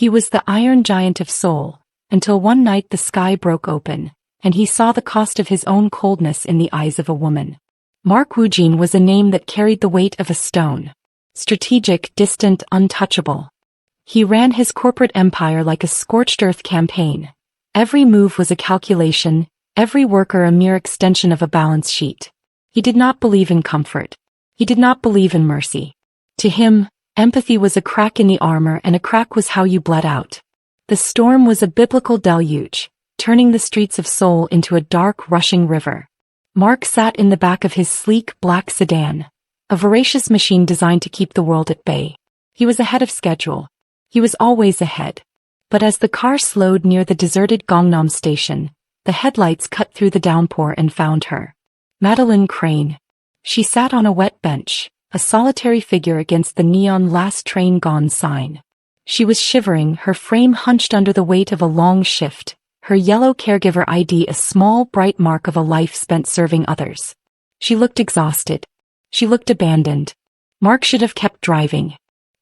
He was the Iron Giant of Seoul, until one night the sky broke open, and he saw the cost of his own coldness in the eyes of a woman. Mark Woo-jin was a name that carried the weight of a stone. Strategic, distant, untouchable. He ran his corporate empire like a scorched earth campaign. Every move was a calculation, every worker a mere extension of a balance sheet. He did not believe in comfort. He did not believe in mercy. To him, empathy was a crack in the armor, and a crack was how you bled out. The storm was a biblical deluge, turning the streets of Seoul into a dark, rushing river. Mark sat in the back of his sleek, black sedan, a voracious machine designed to keep the world at bay. He was ahead of schedule. He was always ahead. But as the car slowed near the deserted Gangnam station, the headlights cut through the downpour and found her. Madeline Crane. She sat on a wet bench, a solitary figure against the neon "Last Train Gone" sign. She was shivering, her frame hunched under the weight of a long shift, her yellow caregiver ID a small bright mark of a life spent serving others. She looked exhausted. She looked abandoned. Mark should have kept driving.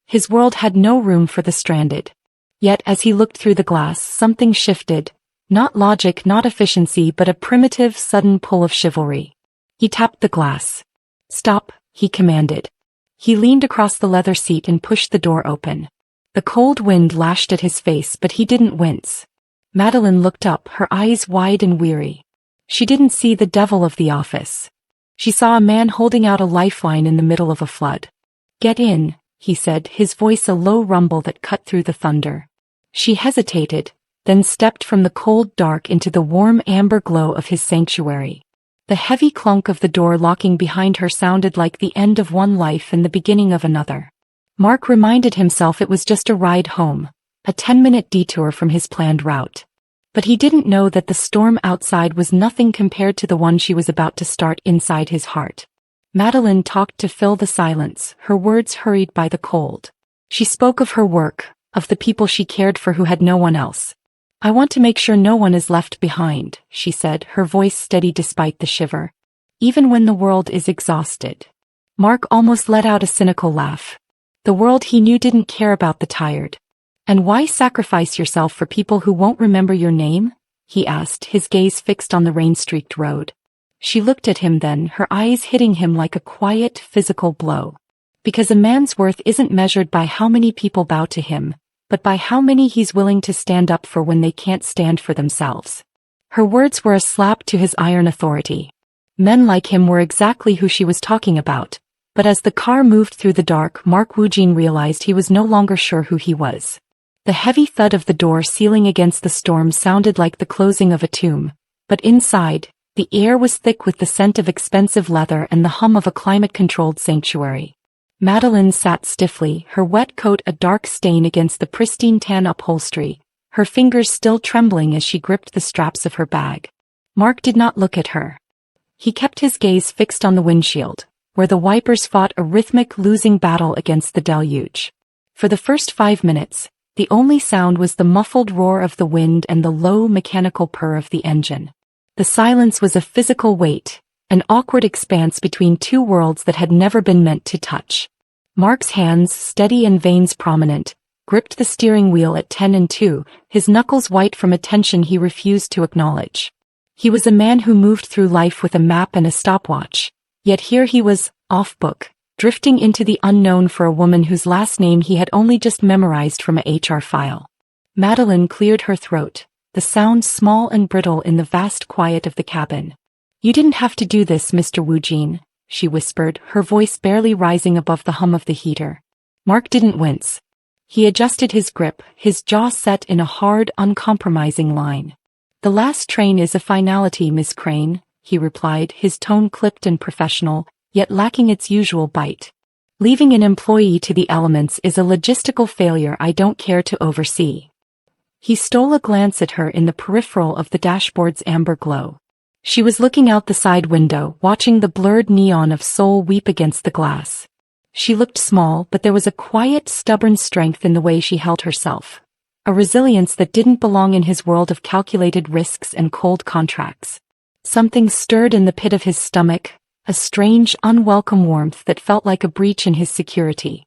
His world had no room for the stranded. Yet as he looked through the glass, something shifted. Not logic, not efficiency, but a primitive, sudden pull of chivalry. He tapped the glass. "Stop," he commanded. He leaned across the leather seat and pushed the door open. The cold wind lashed at his face, but he didn't wince. Madeline looked up, her eyes wide and weary. She didn't see the devil of the office. She saw a man holding out a lifeline in the middle of a flood. "Get in," he said, his voice a low rumble that cut through the thunder. She hesitated, then stepped from the cold dark into the warm amber glow of his sanctuary. The heavy clunk of the door locking behind her sounded like the end of one life and the beginning of another. Mark reminded himself it was just a ride home, a 10-minute detour from his planned route. But he didn't know that the storm outside was nothing compared to the one she was about to start inside his heart. Madeline talked to fill the silence, her words hurried by the cold. She spoke of her work, of the people she cared for who had no one else. "I want to make sure no one is left behind," she said, her voice steady despite the shiver. "Even when the world is exhausted." Mark almost let out a cynical laugh. The world he knew didn't care about the tired. "And why sacrifice yourself for people who won't remember your name?" he asked, his gaze fixed on the rain-streaked road. She looked at him then, her eyes hitting him like a quiet, physical blow. Because a man's worth isn't measured by how many people bow to him, but by how many he's willing to stand up for when they can't stand for themselves. Her words were a slap to his iron authority. Men like him were exactly who she was talking about. But as the car moved through the dark, Mark Woo-jin realized he was no longer sure who he was. The heavy thud of the door sealing against the storm sounded like the closing of a tomb, but inside, the air was thick with the scent of expensive leather and the hum of a climate-controlled sanctuary. Madeline sat stiffly, her wet coat a dark stain against the pristine tan upholstery, her fingers still trembling as she gripped the straps of her bag. Mark did not look at her. He kept his gaze fixed on the windshield, where the wipers fought a rhythmic losing battle against the deluge. For the first 5 minutes, the only sound was the muffled roar of the wind and the low mechanical purr of the engine. The silence was a physical weight, an awkward expanse between two worlds that had never been meant to touch. Mark's hands, steady and veins prominent, gripped the steering wheel at 10 and 2, his knuckles white from a tension he refused to acknowledge. He was a man who moved through life with a map and a stopwatch. Yet here he was, off-book, drifting into the unknown for a woman whose last name he had only just memorized from a HR file. Madeline cleared her throat, the sound small and brittle in the vast quiet of the cabin. "You didn't have to do this, Mr. Woo-jin," she whispered, her voice barely rising above the hum of the heater. Mark didn't wince. He adjusted his grip, his jaw set in a hard, uncompromising line. "The last train is a finality, Miss Crane," he replied, his tone clipped and professional, yet lacking its usual bite. "Leaving an employee to the elements is a logistical failure I don't care to oversee." He stole a glance at her in the peripheral of the dashboard's amber glow. She was looking out the side window, watching the blurred neon of Seoul weep against the glass. She looked small, but there was a quiet, stubborn strength in the way she held herself. A resilience that didn't belong in his world of calculated risks and cold contracts. Something stirred in the pit of his stomach, a strange, unwelcome warmth that felt like a breach in his security.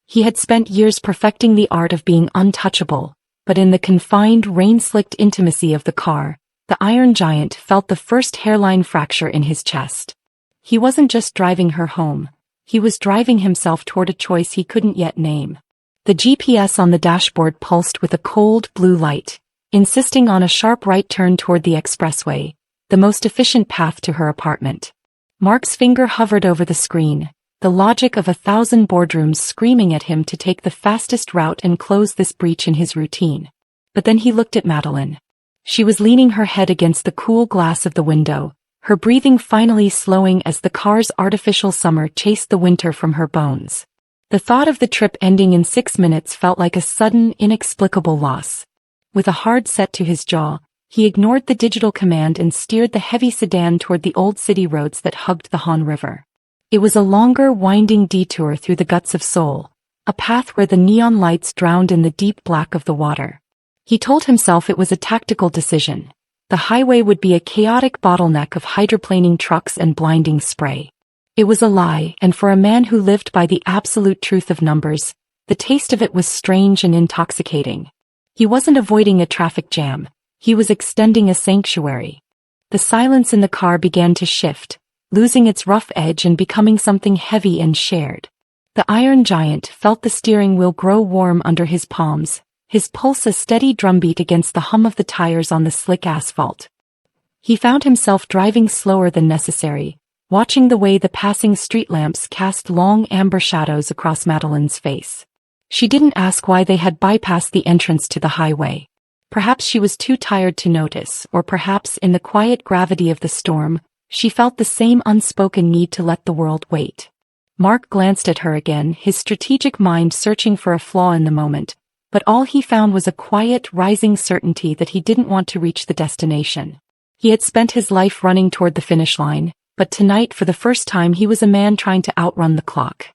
He had spent years perfecting the art of being untouchable, but in the confined, rain-slicked intimacy of the car, the Iron Giant felt the first hairline fracture in his chest. He wasn't just driving her home, he was driving himself toward a choice he couldn't yet name. The GPS on the dashboard pulsed with a cold blue light, insisting on a sharp right turn toward the expressway, the most efficient path to her apartment. Mark's finger hovered over the screen, the logic of 1,000 boardrooms screaming at him to take the fastest route and close this breach in his routine. But then he looked at Madeline. She was leaning her head against the cool glass of the window, her breathing finally slowing as the car's artificial summer chased the winter from her bones. The thought of the trip ending in 6 minutes felt like a sudden, inexplicable loss. With a hard set to his jaw, he ignored the digital command and steered the heavy sedan toward the old city roads that hugged the Han River. It was a longer, winding detour through the guts of Seoul, a path where the neon lights drowned in the deep black of the water. He told himself it was a tactical decision. The highway would be a chaotic bottleneck of hydroplaning trucks and blinding spray. It was a lie, and for a man who lived by the absolute truth of numbers, the taste of it was strange and intoxicating. He wasn't avoiding a traffic jam, he was extending a sanctuary. The silence in the car began to shift, losing its rough edge and becoming something heavy and shared. The Iron Giant felt the steering wheel grow warm under his palms, his pulse a steady drumbeat against the hum of the tires on the slick asphalt. He found himself driving slower than necessary, watching the way the passing street lamps cast long amber shadows across Madeline's face. She didn't ask why they had bypassed the entrance to the highway. Perhaps she was too tired to notice, or perhaps in the quiet gravity of the storm, she felt the same unspoken need to let the world wait. Mark glanced at her again, his strategic mind searching for a flaw in the moment, but all he found was a quiet, rising certainty that he didn't want to reach the destination. He had spent his life running toward the finish line, but tonight for the first time he was a man trying to outrun the clock.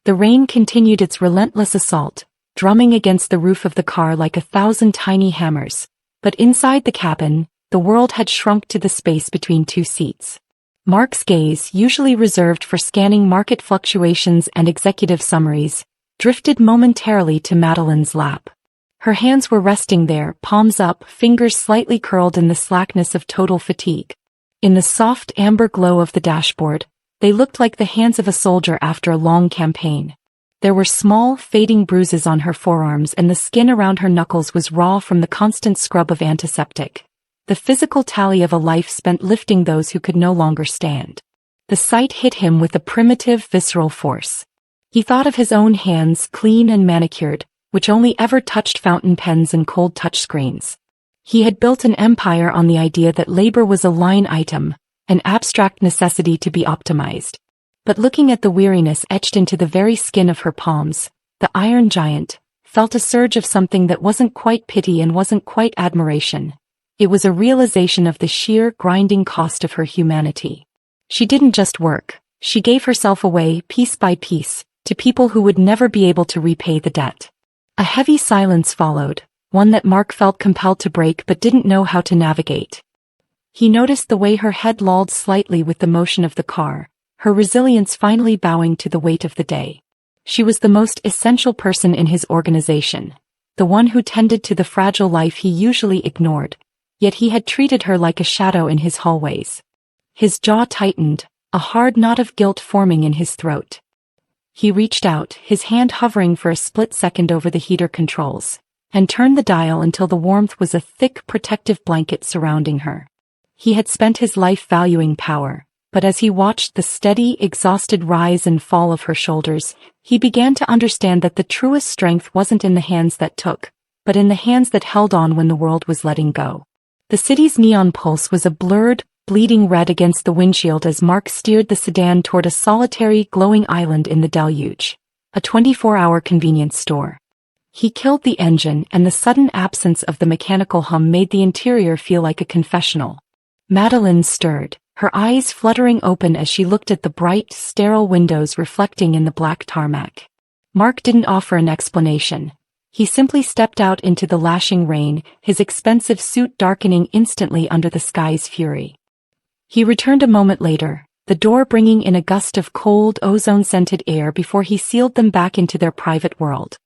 The rain continued its relentless assault, drumming against the roof of the car like 1,000 tiny hammers, but inside the cabin, the world had shrunk to the space between two seats. Mark's gaze, usually reserved for scanning market fluctuations and executive summaries, drifted momentarily to Madeline's lap. Her hands were resting there, palms up, fingers slightly curled in the slackness of total fatigue. In the soft amber glow of the dashboard, they looked like the hands of a soldier after a long campaign. There were small, fading bruises on her forearms and the skin around her knuckles was raw from the constant scrub of antiseptic. The physical tally of a life spent lifting those who could no longer stand. The sight hit him with a primitive, visceral force. He thought of his own hands, clean and manicured, which only ever touched fountain pens and cold touchscreens. He had built an empire on the idea that labor was a line item, an abstract necessity to be optimized. But looking at the weariness etched into the very skin of her palms, the Iron Giant felt a surge of something that wasn't quite pity and wasn't quite admiration. It was a realization of the sheer, grinding cost of her humanity. She didn't just work, she gave herself away, piece by piece, to people who would never be able to repay the debt. A heavy silence followed, one that Mark felt compelled to break but didn't know how to navigate. He noticed the way her head lolled slightly with the motion of the car, her resilience finally bowing to the weight of the day. She was the most essential person in his organization, the one who tended to the fragile life he usually ignored, yet he had treated her like a shadow in his hallways. His jaw tightened, a hard knot of guilt forming in his throat. He reached out, his hand hovering for a split second over the heater controls, and turned the dial until the warmth was a thick protective blanket surrounding her. He had spent his life valuing power, but as he watched the steady, exhausted rise and fall of her shoulders, he began to understand that the truest strength wasn't in the hands that took, but in the hands that held on when the world was letting go. The city's neon pulse was a blurred, bleeding red against the windshield as Mark steered the sedan toward a solitary, glowing island in the deluge, a 24-hour convenience store. He killed the engine, and the sudden absence of the mechanical hum made the interior feel like a confessional. Madeline stirred, her eyes fluttering open as she looked at the bright, sterile windows reflecting in the black tarmac. Mark didn't offer an explanation. He simply stepped out into the lashing rain, his expensive suit darkening instantly under the sky's fury. He returned a moment later, the door bringing in a gust of cold, ozone-scented air before he sealed them back into their private world.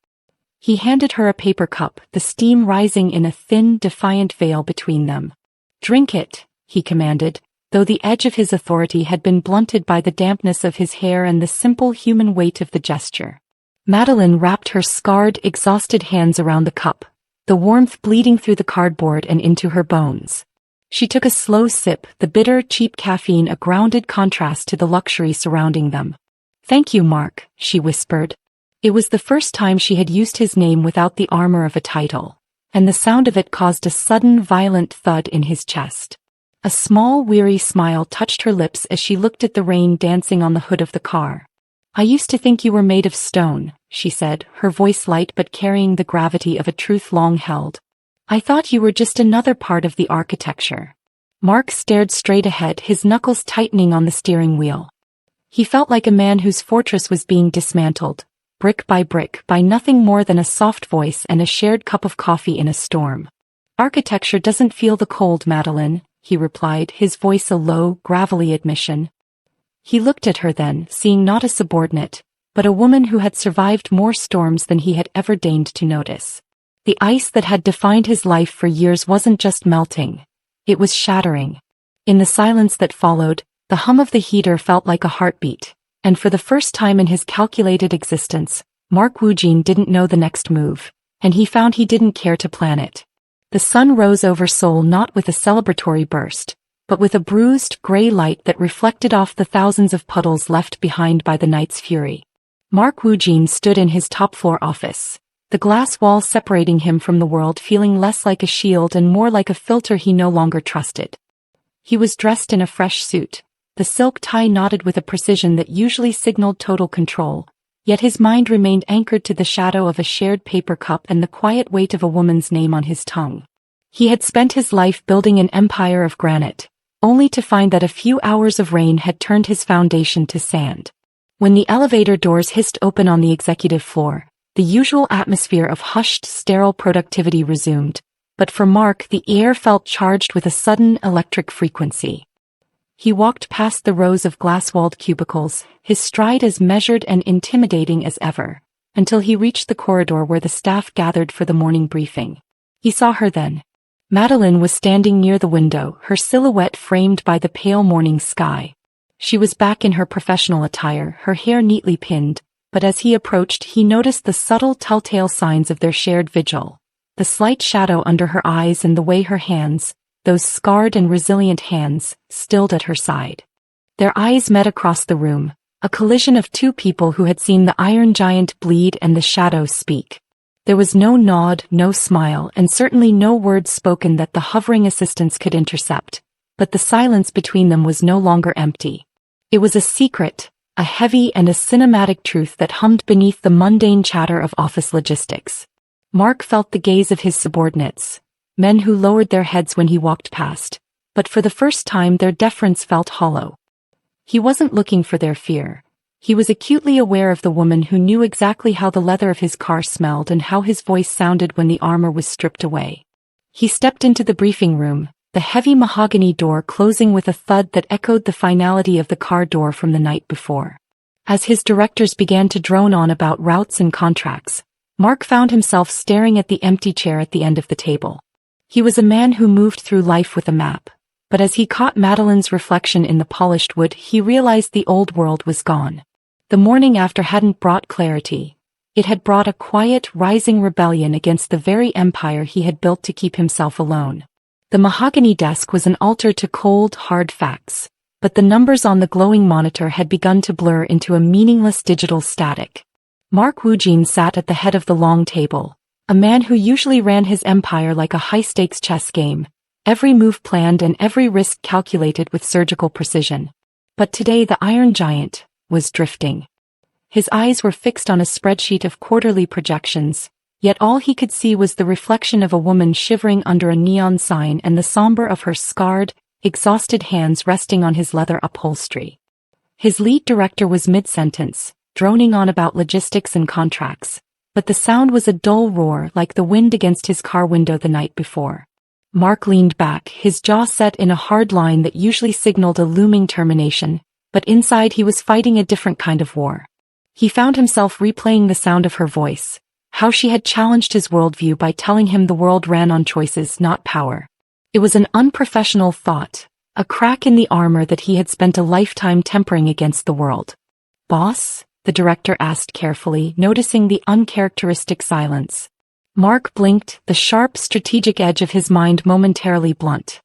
He handed her a paper cup, the steam rising in a thin, defiant veil between them. "Drink it," he commanded, though the edge of his authority had been blunted by the dampness of his hair and the simple human weight of the gesture. Madeline wrapped her scarred, exhausted hands around the cup, the warmth bleeding through the cardboard and into her bones. She took a slow sip, the bitter, cheap caffeine a grounded contrast to the luxury surrounding them. "Thank you, Mark," she whispered. It was the first time she had used his name without the armor of a title, and the sound of it caused a sudden, violent thud in his chest. A small, weary smile touched her lips as she looked at the rain dancing on the hood of the car. "I used to think you were made of stone," she said, her voice light but carrying the gravity of a truth long held. "I thought you were just another part of the architecture." Mark stared straight ahead, his knuckles tightening on the steering wheel. He felt like a man whose fortress was being dismantled, brick, by nothing more than a soft voice and a shared cup of coffee in a storm. "Architecture doesn't feel the cold, Madeline," he replied, his voice a low, gravelly admission. He looked at her then, seeing not a subordinate, but a woman who had survived more storms than he had ever deigned to notice. The ice that had defined his life for years wasn't just melting, it was shattering. In the silence that followed, the hum of the heater felt like a heartbeat. And for the first time in his calculated existence, Mark Woo-jin didn't know the next move, and he found he didn't care to plan it. The sun rose over Seoul not with a celebratory burst, but with a bruised, gray light that reflected off the thousands of puddles left behind by the night's fury. Mark Woo-jin stood in his top-floor office, the glass wall separating him from the world feeling less like a shield and more like a filter he no longer trusted. He was dressed in a fresh suit, the silk tie knotted with a precision that usually signaled total control, yet his mind remained anchored to the shadow of a shared paper cup and the quiet weight of a woman's name on his tongue. He had spent his life building an empire of granite, only to find that a few hours of rain had turned his foundation to sand. When the elevator doors hissed open on the executive floor, the usual atmosphere of hushed, sterile productivity resumed, but for Mark the air felt charged with a sudden electric frequency. He walked past the rows of glass-walled cubicles, his stride as measured and intimidating as ever, until he reached the corridor where the staff gathered for the morning briefing. He saw her then. Madeline was standing near the window, her silhouette framed by the pale morning sky. She was back in her professional attire, her hair neatly pinned, but as he approached he noticed the subtle telltale signs of their shared vigil. The slight shadow under her eyes and the way her hands, those scarred and resilient hands, stilled at her side. Their eyes met across the room, a collision of two people who had seen the Iron Giant bleed and the shadow speak. There was no nod, no smile, and certainly no words spoken that the hovering assistants could intercept, but the silence between them was no longer empty. It was a secret, a heavy and a cinematic truth that hummed beneath the mundane chatter of office logistics. Mark felt the gaze of his subordinates, men who lowered their heads when he walked past, but for the first time their deference felt hollow. He wasn't looking for their fear. He was acutely aware of the woman who knew exactly how the leather of his car smelled and how his voice sounded when the armor was stripped away. He stepped into the briefing room, the heavy mahogany door closing with a thud that echoed the finality of the car door from the night before. As his directors began to drone on about routes and contracts, Mark found himself staring at the empty chair at the end of the table. He was a man who moved through life with a map, but as he caught Madeline's reflection in the polished wood he realized the old world was gone. The morning after hadn't brought clarity. It had brought a quiet, rising rebellion against the very empire he had built to keep himself alone. The mahogany desk was an altar to cold, hard facts, but the numbers on the glowing monitor had begun to blur into a meaningless digital static. Mark Woo-jin sat at the head of the long table, a man who usually ran his empire like a high-stakes chess game, every move planned and every risk calculated with surgical precision. But today the Iron Giant was drifting. His eyes were fixed on a spreadsheet of quarterly projections, yet all he could see was the reflection of a woman shivering under a neon sign and the somber of her scarred, exhausted hands resting on his leather upholstery. His lead director was mid-sentence, droning on about logistics and contracts, but the sound was a dull roar like the wind against his car window the night before. Mark leaned back, his jaw set in a hard line that usually signaled a looming termination, but inside he was fighting a different kind of war. He found himself replaying the sound of her voice, how she had challenged his worldview by telling him the world ran on choices, not power. It was an unprofessional thought, a crack in the armor that he had spent a lifetime tempering against the world. "Boss?" the director asked carefully, noticing the uncharacteristic silence. Mark blinked, the sharp strategic edge of his mind momentarily blunt.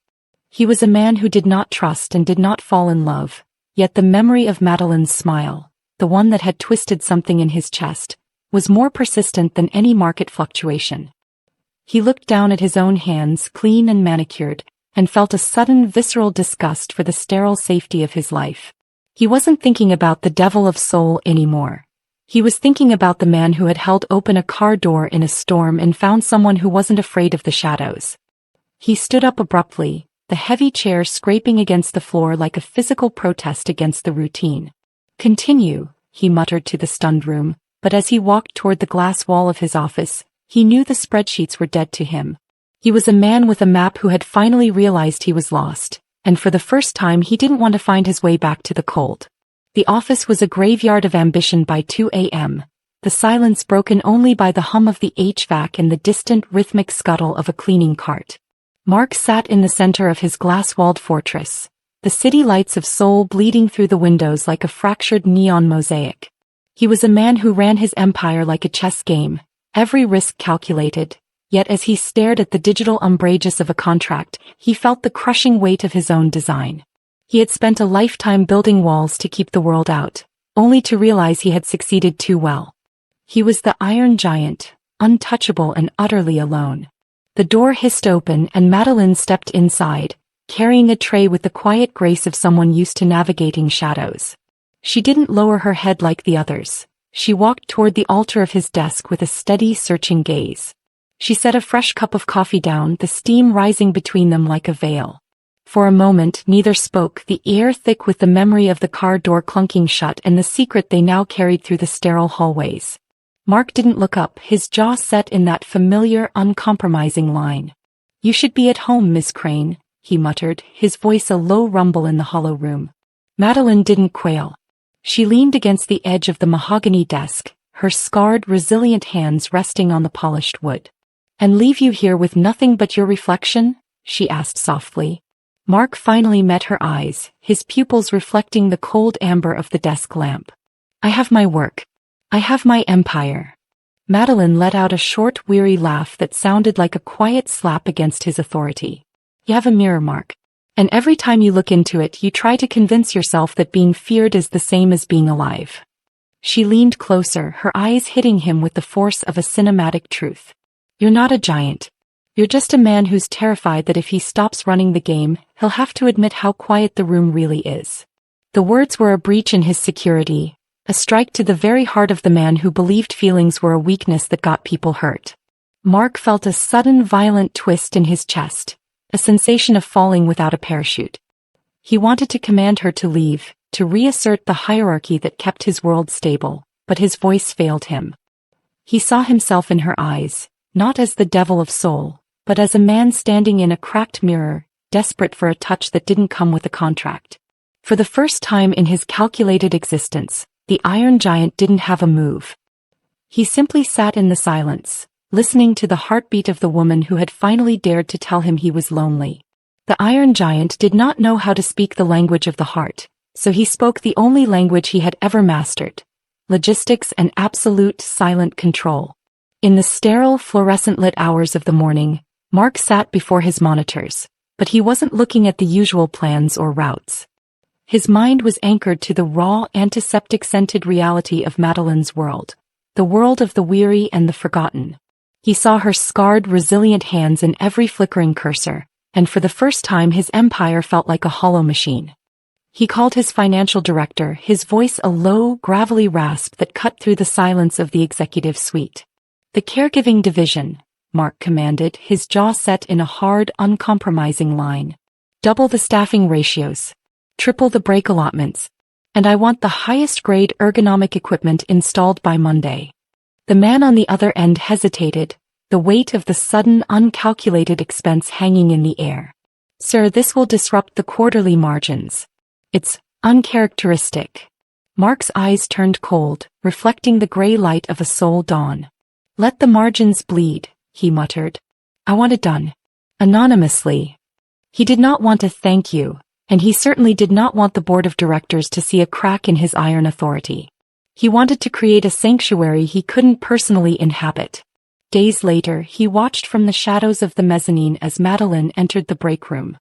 He was a man who did not trust and did not fall in love, yet the memory of Madeline's smile, the one that had twisted something in his chest, was more persistent than any market fluctuation. He looked down at his own hands, clean and manicured, and felt a sudden visceral disgust for the sterile safety of his life. He wasn't thinking about the devil of soul anymore. He was thinking about the man who had held open a car door in a storm and found someone who wasn't afraid of the shadows. He stood up abruptly, the heavy chair scraping against the floor like a physical protest against the routine. "Continue," he muttered to the stunned room, but as he walked toward the glass wall of his office, he knew the spreadsheets were dead to him. He was a man with a map who had finally realized he was lost, and for the first time he didn't want to find his way back to the cold. The office was a graveyard of ambition by 2 a.m., the silence broken only by the hum of the HVAC and the distant rhythmic scuttle of a cleaning cart. Mark sat in the center of his glass-walled fortress, the city lights of Seoul bleeding through the windows like a fractured neon mosaic. He was a man who ran his empire like a chess game, every risk calculated, yet as he stared at the digital umbrageous of a contract, he felt the crushing weight of his own design. He had spent a lifetime building walls to keep the world out, only to realize he had succeeded too well. He was the Iron Giant, untouchable and utterly alone. The door hissed open and Madeline stepped inside, carrying a tray with the quiet grace of someone used to navigating shadows. She didn't lower her head like the others. She walked toward the altar of his desk with a steady, searching gaze. She set a fresh cup of coffee down, the steam rising between them like a veil. For a moment neither spoke, the air thick with the memory of the car door clunking shut and the secret they now carried through the sterile hallways. Mark didn't look up, his jaw set in that familiar, uncompromising line. "You should be at home, Miss Crane," he muttered, his voice a low rumble in the hollow room. Madeline didn't quail. She leaned against the edge of the mahogany desk, her scarred, resilient hands resting on the polished wood. "And leave you here with nothing but your reflection?" she asked softly. Mark finally met her eyes, his pupils reflecting the cold amber of the desk lamp. "I have my work. I have my empire." Madeline let out a short, weary laugh that sounded like a quiet slap against his authority. "You have a mirror, Mark. And every time you look into it, you try to convince yourself that being feared is the same as being alive." She leaned closer, her eyes hitting him with the force of a cinematic truth. "You're not a giant. You're just a man who's terrified that if he stops running the game, he'll have to admit how quiet the room really is." The words were a breach in his security, a strike to the very heart of the man who believed feelings were a weakness that got people hurt. Mark felt a sudden violent twist in his chest, a sensation of falling without a parachute. He wanted to command her to leave, to reassert the hierarchy that kept his world stable, but his voice failed him. He saw himself in her eyes, not as the devil of soul, but as a man standing in a cracked mirror, desperate for a touch that didn't come with a contract. For the first time in his calculated existence, the Iron Giant didn't have a move. He simply sat in the silence, listening to the heartbeat of the woman who had finally dared to tell him he was lonely. The Iron Giant did not know how to speak the language of the heart, so he spoke the only language he had ever mastered: logistics and absolute silent control. In the sterile, fluorescent-lit hours of the morning, Mark sat before his monitors, but he wasn't looking at the usual plans or routes. His mind was anchored to the raw, antiseptic-scented reality of Madeline's world, the world of the weary and the forgotten. He saw her scarred, resilient hands in every flickering cursor, and for the first time his empire felt like a hollow machine. He called his financial director, his voice a low, gravelly rasp that cut through the silence of the executive suite. "The caregiving division," Mark commanded, his jaw set in a hard, uncompromising line. "Double the staffing ratios. Triple the break allotments. And I want the highest-grade ergonomic equipment installed by Monday." The man on the other end hesitated, the weight of the sudden, uncalculated expense hanging in the air. "Sir, this will disrupt the quarterly margins. It's uncharacteristic." Mark's eyes turned cold, reflecting the gray light of a Seoul dawn. Let the margins bleed, he muttered. I want it done. Anonymously. He did not want to thank you, and he certainly did not want the board of directors to see a crack in his iron authority. He wanted to create a sanctuary he couldn't personally inhabit. Days later, he watched from the shadows of the mezzanine as Madeline entered the break room.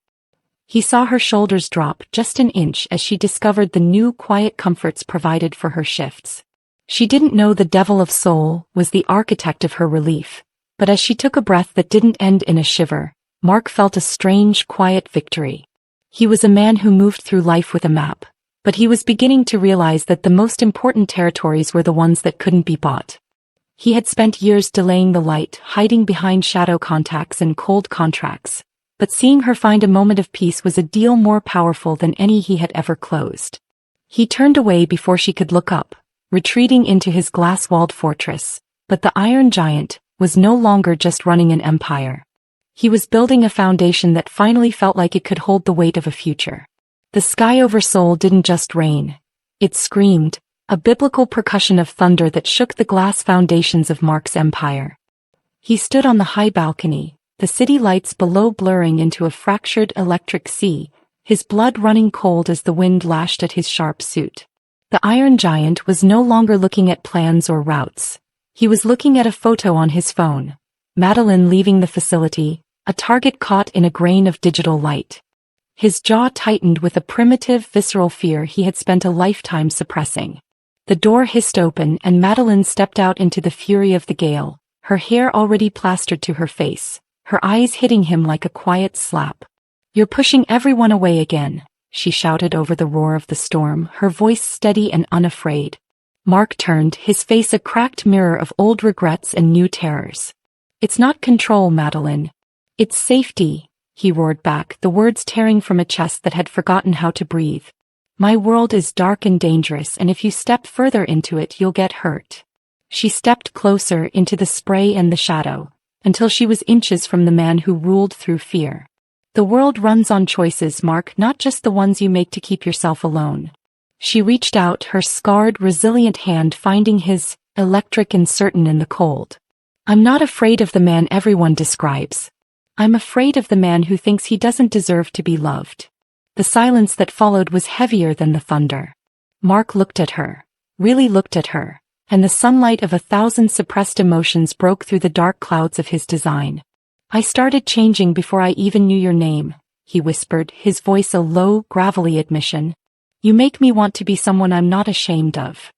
He saw her shoulders drop just an inch as she discovered the new quiet comforts provided for her shifts. She didn't know the Devil of Seoul was the architect of her relief, but as she took a breath that didn't end in a shiver, Mark felt a strange, quiet victory. He was a man who moved through life with a map, but he was beginning to realize that the most important territories were the ones that couldn't be bought. He had spent years delaying the light, hiding behind shadow contacts and cold contracts, but seeing her find a moment of peace was a deal more powerful than any he had ever closed. He turned away before she could look up, retreating into his glass-walled fortress, but the Iron Giant was no longer just running an empire. He was building a foundation that finally felt like it could hold the weight of a future. The sky over Seoul didn't just rain. It screamed, a biblical percussion of thunder that shook the glass foundations of Mark's empire. He stood on the high balcony, the city lights below blurring into a fractured electric sea, his blood running cold as the wind lashed at his sharp suit. The Iron Giant was no longer looking at plans or routes. He was looking at a photo on his phone. Madeline leaving the facility, a target caught in a grain of digital light. His jaw tightened with a primitive, visceral fear he had spent a lifetime suppressing. The door hissed open and Madeline stepped out into the fury of the gale, her hair already plastered to her face, her eyes hitting him like a quiet slap. You're pushing everyone away again, she shouted over the roar of the storm, her voice steady and unafraid. Mark turned, his face a cracked mirror of old regrets and new terrors. It's not control, Madeline. It's safety, he roared back, the words tearing from a chest that had forgotten how to breathe. My world is dark and dangerous, and if you step further into it, you'll get hurt. She stepped closer into the spray and the shadow, until she was inches from the man who ruled through fear. The world runs on choices, Mark, not just the ones you make to keep yourself alone. She reached out, her scarred, resilient hand finding his, electric and certain in the cold. I'm not afraid of the man everyone describes. I'm afraid of the man who thinks he doesn't deserve to be loved. The silence that followed was heavier than the thunder. Mark looked at her, really looked at her, and the sunlight of 1,000 suppressed emotions broke through the dark clouds of his design. I started changing before I even knew your name, he whispered, his voice a low, gravelly admission. You make me want to be someone I'm not ashamed of.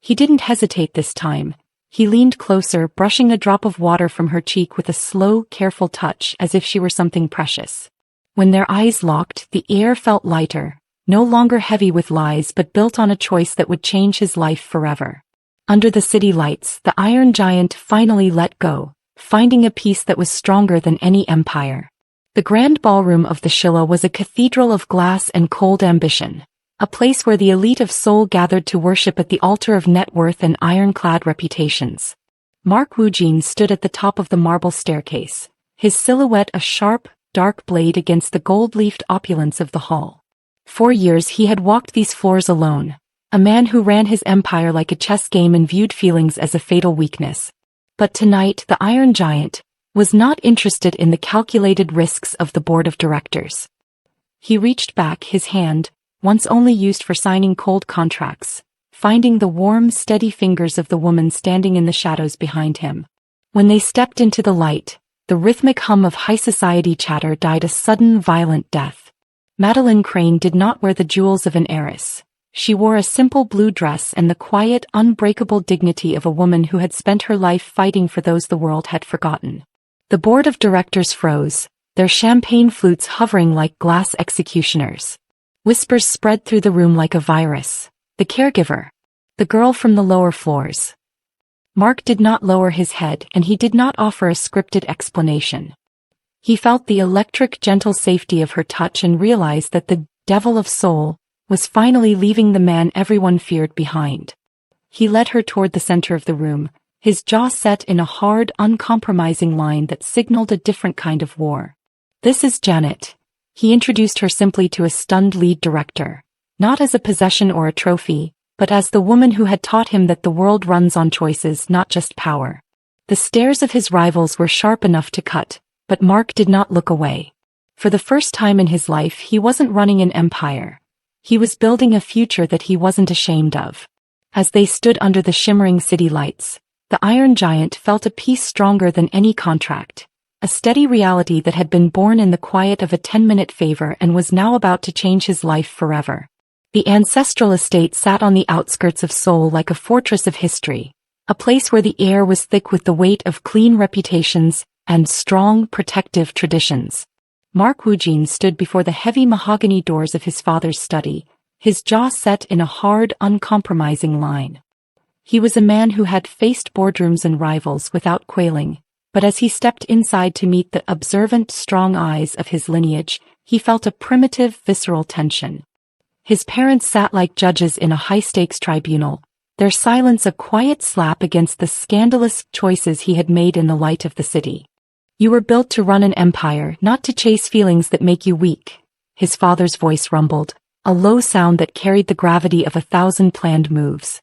He didn't hesitate this time. He leaned closer, brushing a drop of water from her cheek with a slow, careful touch as if she were something precious. When their eyes locked, the air felt lighter, no longer heavy with lies but built on a choice that would change his life forever. Under the city lights, the Iron Giant finally let go, finding a peace that was stronger than any empire. The grand ballroom of the Shilla was a cathedral of glass and cold ambition, a place where the elite of Seoul gathered to worship at the altar of net worth and ironclad reputations. Mark Woo-jin stood at the top of the marble staircase, his silhouette a sharp, dark blade against the gold-leafed opulence of the hall. For years he had walked these floors alone, a man who ran his empire like a chess game and viewed feelings as a fatal weakness. But tonight the Iron Giant was not interested in the calculated risks of the board of directors. He reached back, his hand, once only used for signing cold contracts, finding the warm, steady fingers of the woman standing in the shadows behind him. When they stepped into the light, the rhythmic hum of high society chatter died a sudden, violent death. Madeline Crane did not wear the jewels of an heiress. She wore a simple blue dress and the quiet, unbreakable dignity of a woman who had spent her life fighting for those the world had forgotten. The board of directors froze, their champagne flutes hovering like glass executioners. Whispers spread through the room like a virus. The caregiver. The girl from the lower floors. Mark did not lower his head, and he did not offer a scripted explanation. He felt the electric, gentle safety of her touch and realized that the Devil of Seoul was finally leaving the man everyone feared behind. He led her toward the center of the room, his jaw set in a hard, uncompromising line that signaled a different kind of war. This is Janet. He introduced her simply to a stunned lead director, not as a possession or a trophy, but as the woman who had taught him that the world runs on choices, not just power. The stares of his rivals were sharp enough to cut, but Mark did not look away. For the first time in his life he wasn't running an empire. He was building a future that he wasn't ashamed of. As they stood under the shimmering city lights, the Iron Giant felt a peace stronger than any contract. A steady reality that had been born in the quiet of a 10-minute favor and was now about to change his life forever. The ancestral estate sat on the outskirts of Seoul like a fortress of history, a place where the air was thick with the weight of clean reputations and strong, protective traditions. Mark Woo-jin stood before the heavy mahogany doors of his father's study, his jaw set in a hard, uncompromising line. He was a man who had faced boardrooms and rivals without quailing, but as he stepped inside to meet the observant, strong eyes of his lineage, he felt a primitive, visceral tension. His parents sat like judges in a high-stakes tribunal, their silence a quiet slap against the scandalous choices he had made in the light of the city. "You were built to run an empire, not to chase feelings that make you weak," his father's voice rumbled, a low sound that carried the gravity of 1,000 planned moves.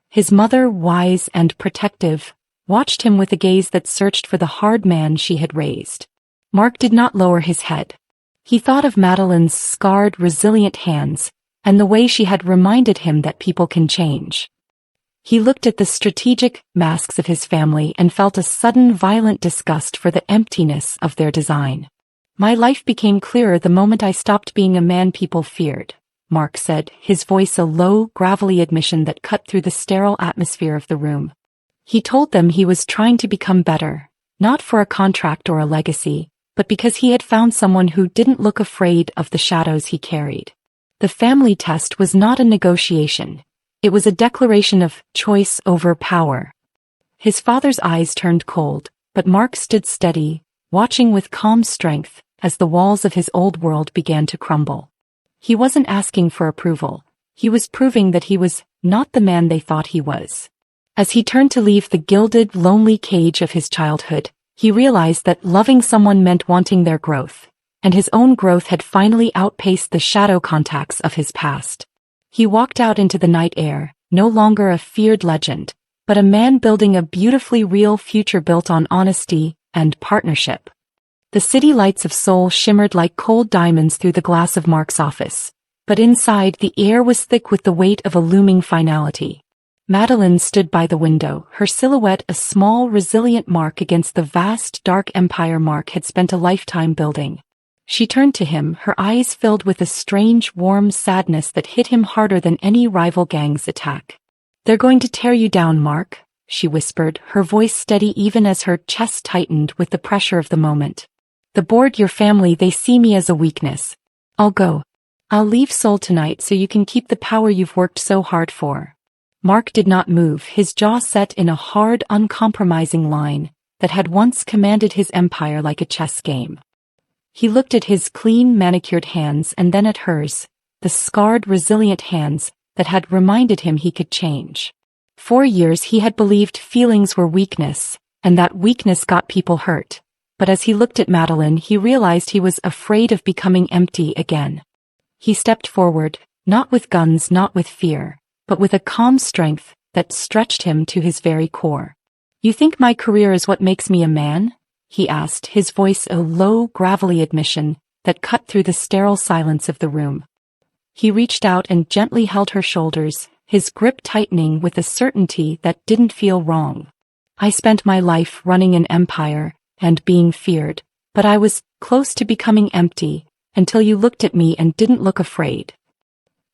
His mother, wise and protective, watched him with a gaze that searched for the hard man she had raised. Mark did not lower his head. He thought of Madeline's scarred, resilient hands, and the way she had reminded him that people can change. He looked at the strategic masks of his family and felt a sudden violent disgust for the emptiness of their design. "My life became clearer the moment I stopped being a man people feared," Mark said, his voice a low, gravelly admission that cut through the sterile atmosphere of the room. He told them he was trying to become better, not for a contract or a legacy, but because he had found someone who didn't look afraid of the shadows he carried. The family test was not a negotiation. It was a declaration of choice over power. His father's eyes turned cold, but Mark stood steady, watching with calm strength as the walls of his old world began to crumble. He wasn't asking for approval. He was proving that he was not the man they thought he was. As he turned to leave the gilded, lonely cage of his childhood, he realized that loving someone meant wanting their growth, and his own growth had finally outpaced the shadow contacts of his past. He walked out into the night air, no longer a feared legend, but a man building a beautifully real future built on honesty and partnership. The city lights of Seoul shimmered like cold diamonds through the glass of Mark's office, but inside the air was thick with the weight of a looming finality. Madeline stood by the window, her silhouette a small, resilient mark against the vast, dark empire Mark had spent a lifetime building. She turned to him, her eyes filled with a strange, warm sadness that hit him harder than any rival gang's attack. "They're going to tear you down, Mark," she whispered, her voice steady even as her chest tightened with the pressure of the moment. "The board, your family, they see me as a weakness. I'll go. I'll leave Seoul tonight so you can keep the power you've worked so hard for." Mark did not move, his jaw set in a hard, uncompromising line that had once commanded his empire like a chess game. He looked at his clean, manicured hands and then at hers, the scarred, resilient hands that had reminded him he could change. For years he had believed feelings were weakness, and that weakness got people hurt. But as he looked at Madeline, he realized he was afraid of becoming empty again. He stepped forward, not with guns, not with fear, but with a calm strength that stretched him to his very core. "You think my career is what makes me a man?" he asked, his voice a low, gravelly admission that cut through the sterile silence of the room. He reached out and gently held her shoulders, his grip tightening with a certainty that didn't feel wrong. "I spent my life running an empire and being feared, but I was close to becoming empty until you looked at me and didn't look afraid."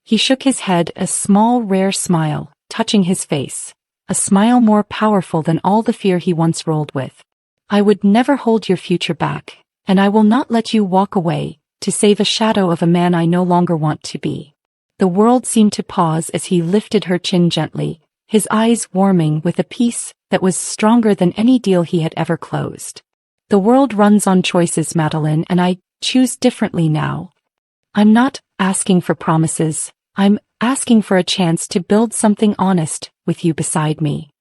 He shook his head, a small, rare smile touching his face, a smile more powerful than all the fear he once rolled with. "I would never hold your future back, and I will not let you walk away to save a shadow of a man I no longer want to be." The world seemed to pause as he lifted her chin gently, his eyes warming with a peace that was stronger than any deal he had ever closed. "The world runs on choices, Madeline, and I choose differently now. I'm not asking for promises, I'm asking for a chance to build something honest with you beside me."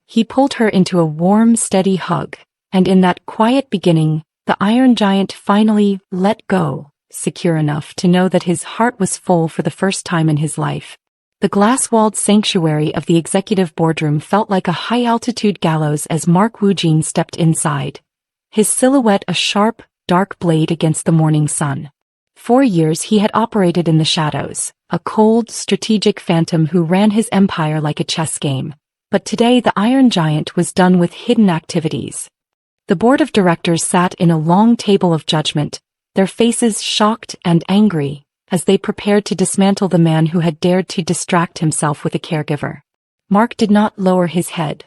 He pulled her into a warm, steady hug, and in that quiet beginning, the Iron Giant finally let go, secure enough to know that his heart was full for the first time in his life. The glass-walled sanctuary of the executive boardroom felt like a high-altitude gallows as Woo-jin stepped inside, his silhouette a sharp, dark blade against the morning sun. For years he had operated in the shadows, a cold, strategic phantom who ran his empire like a chess game. But today the Iron Giant was done with hidden activities. The board of directors sat in a long table of judgment, their faces shocked and angry, as they prepared to dismantle the man who had dared to distract himself with a caregiver. Mark did not lower his head.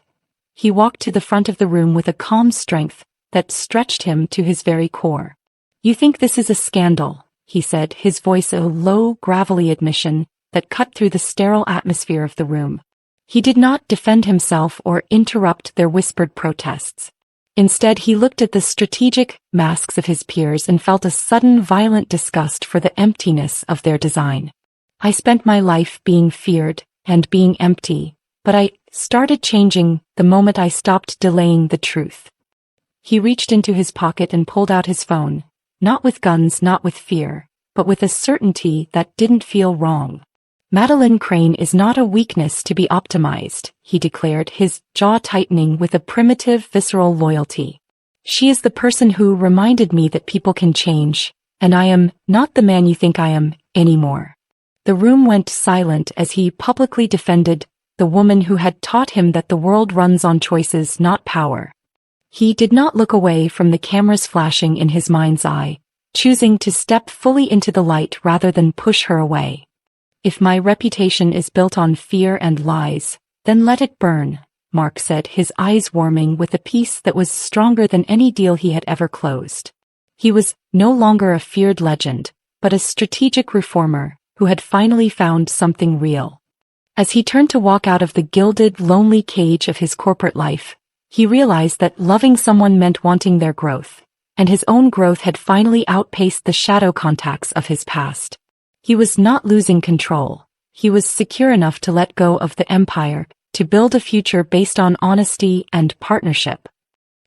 He walked to the front of the room with a calm strength that stretched him to his very core. "You think this is a scandal," he said, his voice a low, gravelly admission that cut through the sterile atmosphere of the room. He did not defend himself or interrupt their whispered protests. Instead, he looked at the strategic masks of his peers and felt a sudden violent disgust for the emptiness of their design. "I spent my life being feared and being empty, but I started changing the moment I stopped delaying the truth." He reached into his pocket and pulled out his phone, not with guns, not with fear, but with a certainty that didn't feel wrong. "Madeline Crane is not a weakness to be optimized," he declared, his jaw tightening with a primitive, visceral loyalty. "She is the person who reminded me that people can change, and I am not the man you think I am anymore." The room went silent as he publicly defended the woman who had taught him that the world runs on choices, not power. He did not look away from the cameras flashing in his mind's eye, choosing to step fully into the light rather than push her away. "If my reputation is built on fear and lies, then let it burn," Mark said, his eyes warming with a peace that was stronger than any deal he had ever closed. He was no longer a feared legend, but a strategic reformer who had finally found something real. As he turned to walk out of the gilded, lonely cage of his corporate life, he realized that loving someone meant wanting their growth, and his own growth had finally outpaced the shadow contacts of his past. He was not losing control. He was secure enough to let go of the empire, to build a future based on honesty and partnership.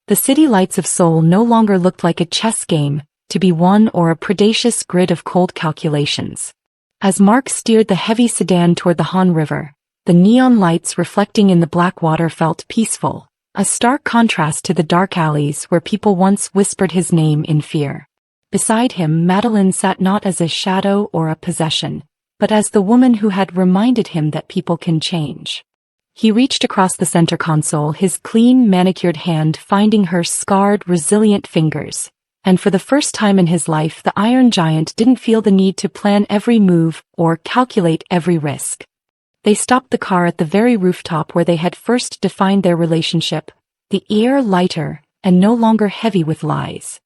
The city lights of Seoul no longer looked like a chess game to be won or a predacious grid of cold calculations. As Mark steered the heavy sedan toward the Han River, the neon lights reflecting in the black water felt peaceful, a stark contrast to the dark alleys where people once whispered his name in fear. Beside him, Madeline sat not as a shadow or a possession, but as the woman who had reminded him that people can change. He reached across the center console, his clean, manicured hand finding her scarred, resilient fingers, and for the first time in his life the Iron Giant didn't feel the need to plan every move or calculate every risk. They stopped the car at the very rooftop where they had first defined their relationship, the air lighter and no longer heavy with lies.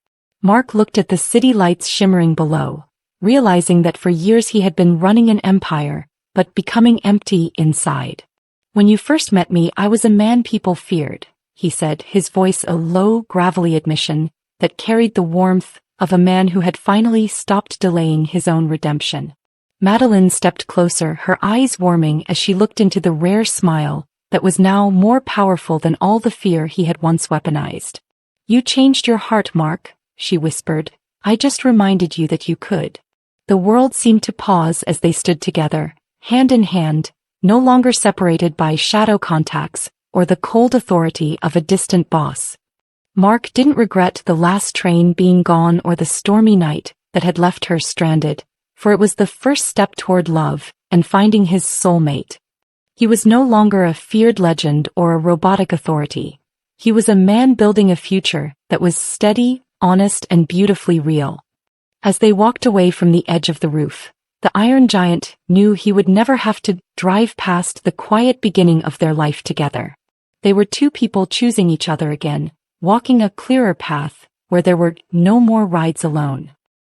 Mark looked at the city lights shimmering below, realizing that for years he had been running an empire, but becoming empty inside. "When you first met me, I was a man people feared," he said, his voice a low, gravelly admission that carried the warmth of a man who had finally stopped delaying his own redemption. Madeline stepped closer, her eyes warming as she looked into the rare smile that was now more powerful than all the fear he had once weaponized. "You changed your heart, Mark," she whispered. "I just reminded you that you could." The world seemed to pause as they stood together, hand in hand, no longer separated by shadow contacts or the cold authority of a distant boss. Mark didn't regret the last train being gone or the stormy night that had left her stranded, for it was the first step toward love and finding his soulmate. He was no longer a feared legend or a robotic authority. He was a man building a future that was steady, honest, and beautifully real. As they walked away from the edge of the roof, the Iron Giant knew he would never have to drive past the quiet beginning of their life together. They were two people choosing each other again, walking a clearer path where there were no more rides alone.